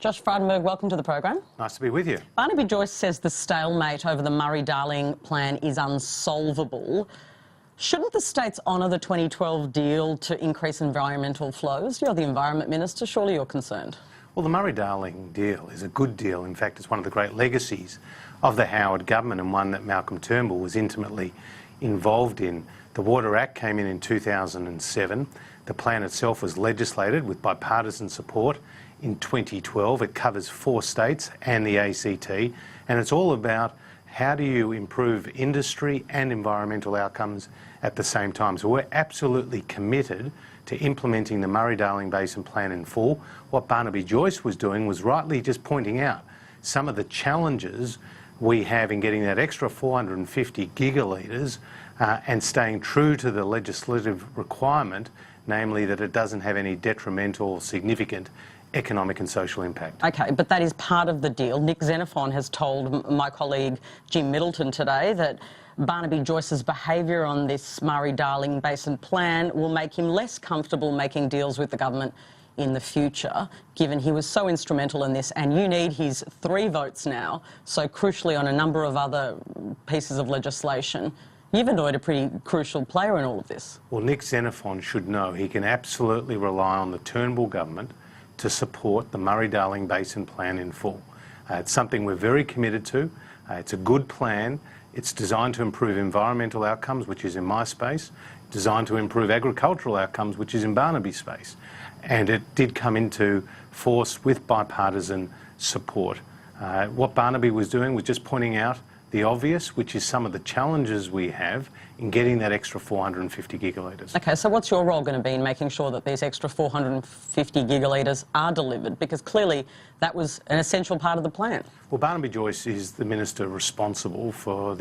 Josh Frydenberg, welcome to the program. Nice to be with you. Barnaby Joyce says the stalemate over the Murray-Darling plan is unsolvable. Shouldn't the states honour the 2012 deal to increase environmental flows? You're the Environment Minister, surely you're concerned. Well, the Murray-Darling deal is a good deal. In fact, it's one of the great legacies of the Howard government and one that Malcolm Turnbull was intimately involved in. The Water Act came in 2007. The plan itself was legislated with bipartisan support in 2012. It covers 4 states and the ACT, and it's all about how do you improve industry and environmental outcomes at the same time. So we're absolutely committed to implementing the Murray-Darling Basin Plan in full. What Barnaby Joyce was doing was rightly just pointing out some of the challenges we have in getting that extra 450 gigalitres and staying true to the legislative requirement, namely that it doesn't have any detrimental or significant economic and social impact. OK, but that is part of the deal. Nick Xenophon has told my colleague Jim Middleton today that Barnaby Joyce's behaviour on this Murray-Darling Basin plan will make him less comfortable making deals with the government in the future, given he was so instrumental in this, and you need his 3 votes now, so crucially on a number of other pieces of legislation. You've annoyed a pretty crucial player in all of this. Well, Nick Xenophon should know he can absolutely rely on the Turnbull government to support the Murray-Darling Basin Plan in full. It's something we're very committed to. It's a good plan. It's designed to improve environmental outcomes, which is in my space, designed to improve agricultural outcomes, which is in Barnaby's space. And it did come into force with bipartisan support. What Barnaby was doing was just pointing out the obvious, which is some of the challenges we have in getting that extra 450 gigalitres. OK, so what's your role going to be in making sure that these extra 450 gigalitres are delivered? Because clearly that was an essential part of the plan. Well, Barnaby Joyce is the minister responsible for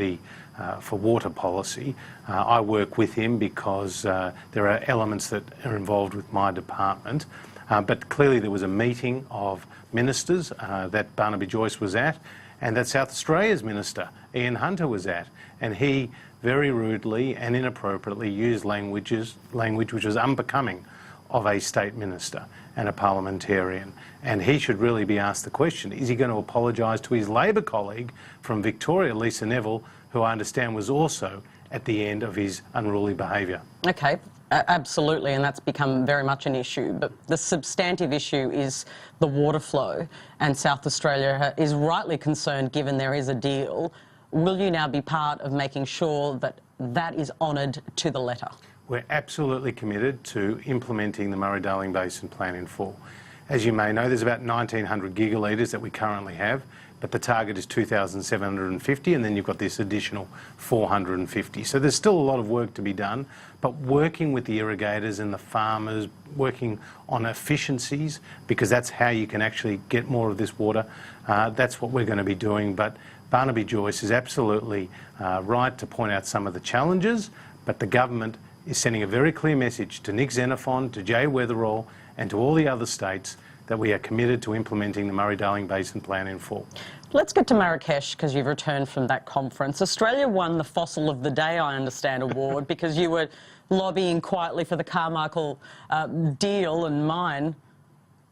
for water policy. I work with him because there are elements that are involved with my department. But clearly there was a meeting of ministers that Barnaby Joyce was at, and that South Australia's minister, Ian Hunter, was at. And he very rudely and inappropriately used language which was unbecoming of a state minister and a parliamentarian. And he should really be asked the question, is he going to apologise to his Labor colleague from Victoria, Lisa Neville, who I understand was also at the end of his unruly behaviour? OK. Absolutely, and that's become very much an issue. But the substantive issue is the water flow, and South Australia is rightly concerned, given there is a deal. Will you now be part of making sure that that is honoured to the letter? We're absolutely committed to implementing the Murray-Darling Basin Plan in full. As you may know, there's about 1,900 gigalitres that we currently have, but the target is 2,750, and then you've got this additional 450. So there's still a lot of work to be done, but working with the irrigators and the farmers, working on efficiencies, because that's how you can actually get more of this water, that's what we're going to be doing. But Barnaby Joyce is absolutely right to point out some of the challenges, but the government is sending a very clear message to Nick Xenophon, to Jay Weatherall, and to all the other states that we are committed to implementing the Murray-Darling Basin Plan in full. Let's get to Marrakesh, because you've returned from that conference. Australia won the Fossil of the Day, I understand, award because you were lobbying quietly for the Carmichael deal and mine.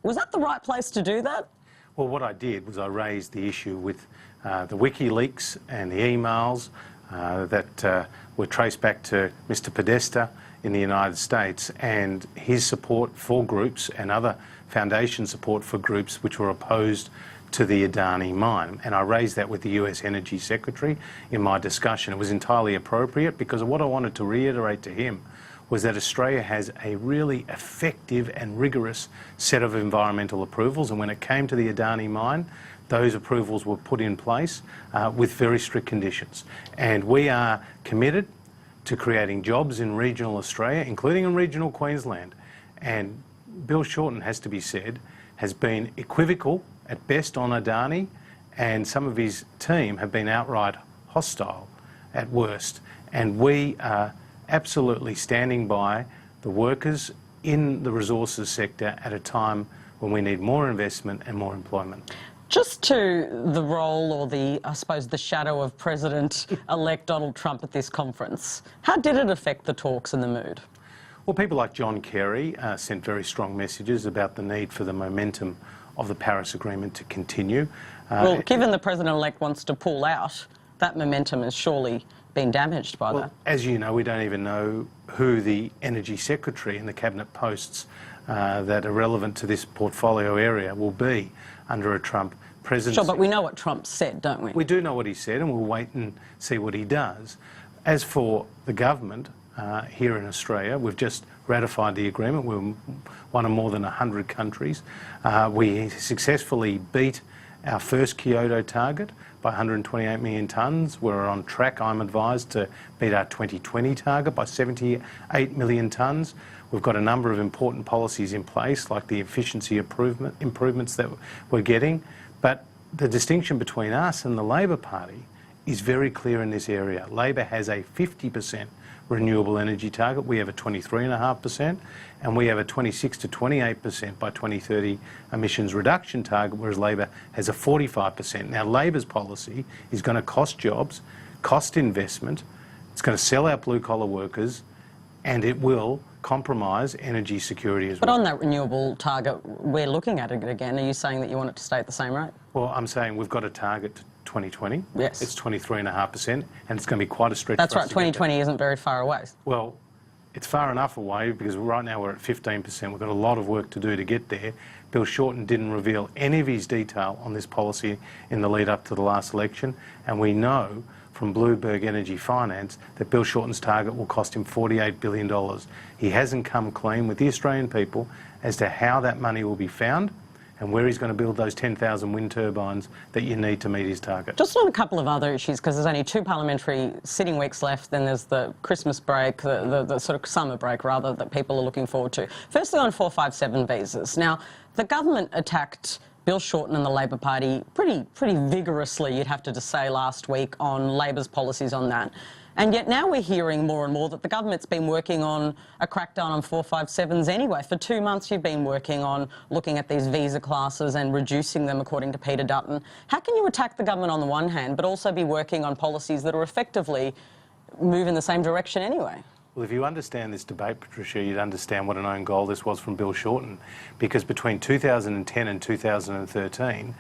Was that the right place to do that? Well, what I did was I raised the issue with the WikiLeaks and the emails that were traced back to Mr. Podesta in the United States, and his support for groups and other foundation support for groups which were opposed to the Adani mine. And I raised that with the US Energy Secretary in my discussion. It was entirely appropriate because what I wanted to reiterate to him was that Australia has a really effective and rigorous set of environmental approvals, and when it came to the Adani mine, those approvals were put in place with very strict conditions. And we are committed to creating jobs in regional Australia, including in regional Queensland. And Bill Shorten, has to be said, has been equivocal at best on Adani, and some of his team have been outright hostile at worst. And we are absolutely standing by the workers in the resources sector at a time when we need more investment and more employment. Just to the role or I suppose, the shadow of President-elect Donald Trump at this conference, how did it affect the talks and the mood? Well, people like John Kerry sent very strong messages about the need for the momentum of the Paris Agreement to continue. Well, given the President-elect wants to pull out, that momentum has surely been damaged by that. As you know, we don't even know who the Energy Secretary and the Cabinet posts that are relevant to this portfolio area will be under a Trump presidency. Sure, but we know what Trump said, don't we? We do know what he said, and we'll wait and see what he does. As for the government here in Australia, we've just ratified the agreement. We're one of more than 100 countries. We successfully beat our first Kyoto target by 128 million tonnes. We're on track, I'm advised, to beat our 2020 target by 78 million tonnes. We've got a number of important policies in place, like the efficiency improvements that we're getting. But the distinction between us and the Labor Party is very clear in this area. Labor has a 50% renewable energy target. We have a 23.5%, and we have a 26 to 28% by 2030 emissions reduction target, whereas Labor has a 45%. Now, Labor's policy is going to cost jobs, cost investment, it's going to sell out blue-collar workers, and it will compromise energy security as well. But on that renewable target, we're looking at it again. Are you saying that you want it to stay at the same rate? Well, I'm saying we've got a target to 2020. Yes. It's 23.5%, and it's going to be quite a stretch. That's for us right, to get 2020 there. isn't very far away. Well, it's far enough away because right now we're at 15%. We've got a lot of work to do to get there. Bill Shorten didn't reveal any of his detail on this policy in the lead up to the last election, and we know from Bloomberg Energy Finance that Bill Shorten's target will cost him $48 billion. He hasn't come clean with the Australian people as to how that money will be found and where he's going to build those 10,000 wind turbines that you need to meet his target. Just on a couple of other issues, because there's only 2 parliamentary sitting weeks left, then there's the Christmas break, the sort of summer break, rather, that people are looking forward to. Firstly, on 457 visas. Now, the government attacked Bill Shorten and the Labor Party pretty vigorously, you'd have to say, last week on Labor's policies on that. And yet now we're hearing more and more that the government's been working on a crackdown on 457s anyway. For 2 months you've been working on looking at these visa classes and reducing them, according to Peter Dutton. How can you attack the government on the one hand but also be working on policies that are effectively move in the same direction anyway? Well, if you understand this debate, Patricia, you'd understand what an own goal this was from Bill Shorten, because between 2010 and 2013,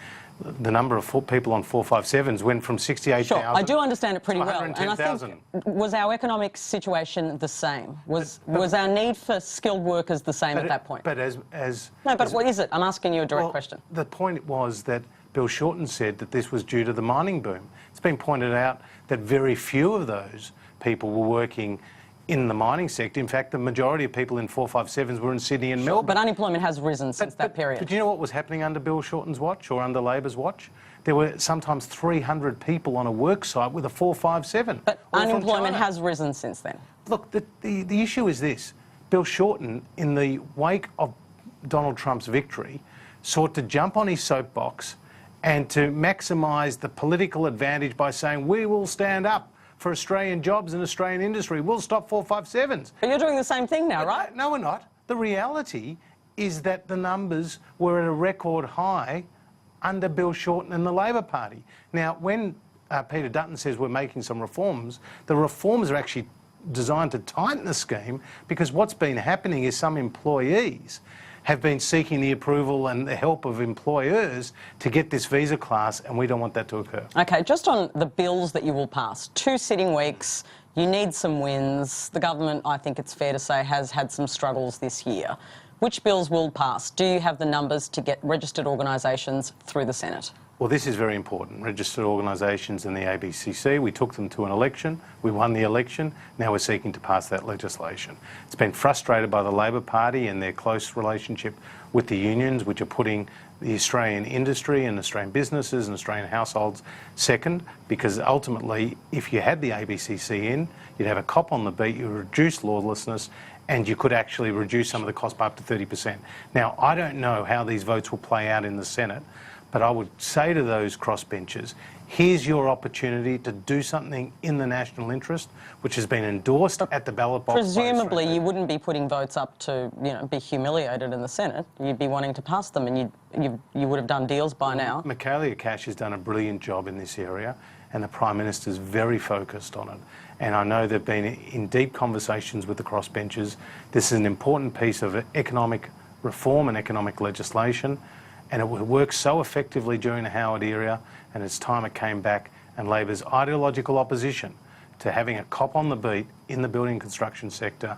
the number of people on 457s went from 68,000. Sure, I do understand it pretty well. And I 110,000. think, was our economic situation the same? Was our need for skilled workers the same at that point? But what is it? I'm asking you a direct question. The point was that Bill Shorten said that this was due to the mining boom. It's been pointed out that very few of those people were working in the mining sector. In fact, the majority of people in 457s were in Sydney and Melbourne. But unemployment has risen since that period. But do you know what was happening under Bill Shorten's watch or under Labor's watch? There were sometimes 300 people on a work site with a 457. But unemployment has risen since then. Look, the issue is this. Bill Shorten, in the wake of Donald Trump's victory, sought to jump on his soapbox and to maximise the political advantage by saying, we will stand up for Australian jobs and Australian industry. We'll stop 457s. But you're doing the same thing now, right? No, we're not. The reality is that the numbers were at a record high under Bill Shorten and the Labor Party. Now, when Peter Dutton says we're making some reforms, the reforms are actually designed to tighten the scheme, because what's been happening is some employees have been seeking the approval and the help of employers to get this visa class, and we don't want that to occur. OK, just on the bills that you will pass, 2 sitting weeks, you need some wins. The government, I think it's fair to say, has had some struggles this year. Which bills will pass? Do you have the numbers to get registered organisations through the Senate? Well, this is very important. Registered organisations in the ABCC, we took them to an election, we won the election, now we're seeking to pass that legislation. It's been frustrated by the Labor Party and their close relationship with the unions, which are putting the Australian industry and Australian businesses and Australian households second, because ultimately, if you had the ABCC in, you'd have a cop on the beat, you'd reduce lawlessness, and you could actually reduce some of the cost by up to 30%. Now, I don't know how these votes will play out in the Senate, but I would say to those crossbenchers, here's your opportunity to do something in the national interest, which has been endorsed at the ballot box. Presumably you wouldn't be putting votes up to, be humiliated in the Senate. You'd be wanting to pass them, and you would have done deals by now. Michaelia Cash has done a brilliant job in this area, and the Prime Minister's very focused on it. And I know they've been in deep conversations with the crossbenchers. This is an important piece of economic reform and economic legislation. and it worked so effectively during the Howard era, and it's time it came back, and Labor's ideological opposition to having a cop on the beat in the building and construction sector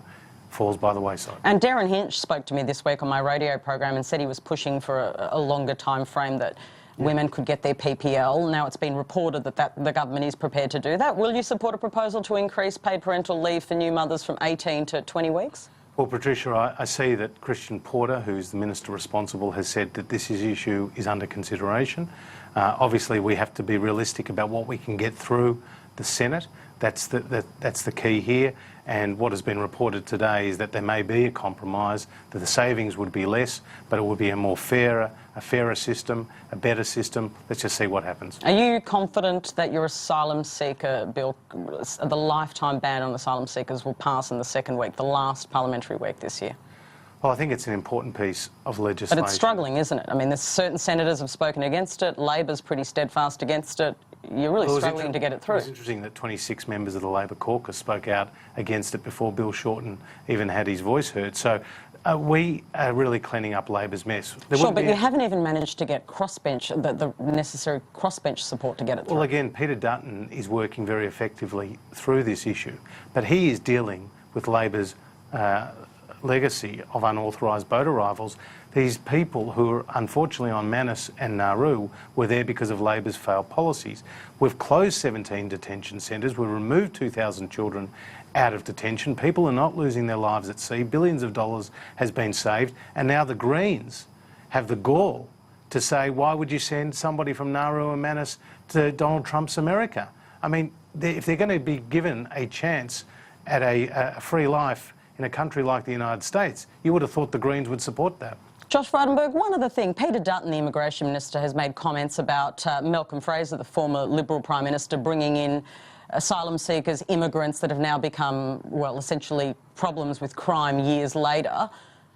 falls by the wayside. And Darren Hinch spoke to me this week on my radio program and said he was pushing for a longer time frame that women could get their PPL. Now it's been reported that the government is prepared to do that. Will you support a proposal to increase paid parental leave for new mothers from 18 to 20 weeks? Well, Patricia, I see that Christian Porter, who's the minister responsible, has said that this issue is under consideration. Obviously, we have to be realistic about what we can get through the Senate. That's the key here. And what has been reported today is that there may be a compromise, that the savings would be less, but it would be a fairer system, a better system. Let's just see what happens. Are you confident that your asylum seeker bill, the lifetime ban on asylum seekers, will pass in the second week, the last parliamentary week this year? Well, I think it's an important piece of legislation. But it's struggling, isn't it? I mean, there's certain senators have spoken against it. Labor's pretty steadfast against it. You're really struggling to get it through. It was interesting that 26 members of the Labor caucus spoke out against it before Bill Shorten even had his voice heard. So we are really cleaning up Labor's mess. Sure, but you haven't even managed to get crossbench, the necessary crossbench support to get it through. Well, again, Peter Dutton is working very effectively through this issue, but he is dealing with Labor's legacy of unauthorised boat arrivals. These people who are unfortunately on Manus and Nauru were there because of Labor's failed policies. We've closed 17 detention centres, we've removed 2,000 children out of detention. People are not losing their lives at sea, billions of dollars has been saved, and now the Greens have the gall to say, why would you send somebody from Nauru and Manus to Donald Trump's America? I mean, if they're going to be given a chance at a free life in a country like the United States, you would have thought the Greens would support that. Josh Frydenberg, one other thing, Peter Dutton, the Immigration Minister, has made comments about Malcolm Fraser, the former Liberal Prime Minister, bringing in asylum seekers, immigrants that have now become, well, essentially problems with crime years later.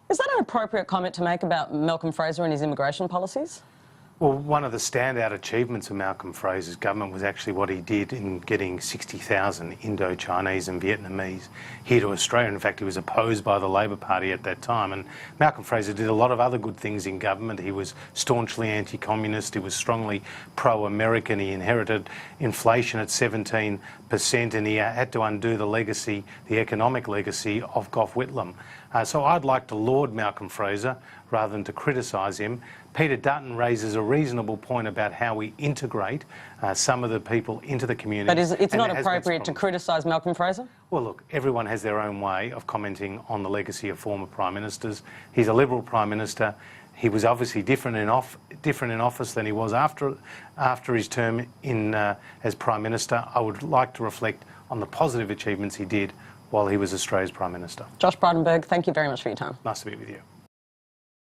Is that an appropriate comment to make about Malcolm Fraser and his immigration policies? Well, one of the standout achievements of Malcolm Fraser's government was actually what he did in getting 60,000 Indo-Chinese and Vietnamese here to Australia. In fact, he was opposed by the Labor Party at that time. And Malcolm Fraser did a lot of other good things in government. He was staunchly anti-communist. He was strongly pro-American. He inherited inflation at 17%, and he had to undo the legacy, the economic legacy of Gough Whitlam. So I'd like to laud Malcolm Fraser rather than to criticise him. Peter Dutton raises a reasonable point about how we integrate some of the people into the community. But it's not appropriate to criticise Malcolm Fraser? Well, look, everyone has their own way of commenting on the legacy of former Prime Ministers. He's a Liberal Prime Minister. He was obviously different in office than he was after his term as Prime Minister. I would like to reflect on the positive achievements he did while he was Australia's Prime Minister. Josh Frydenberg, thank you very much for your time. Nice to be with you.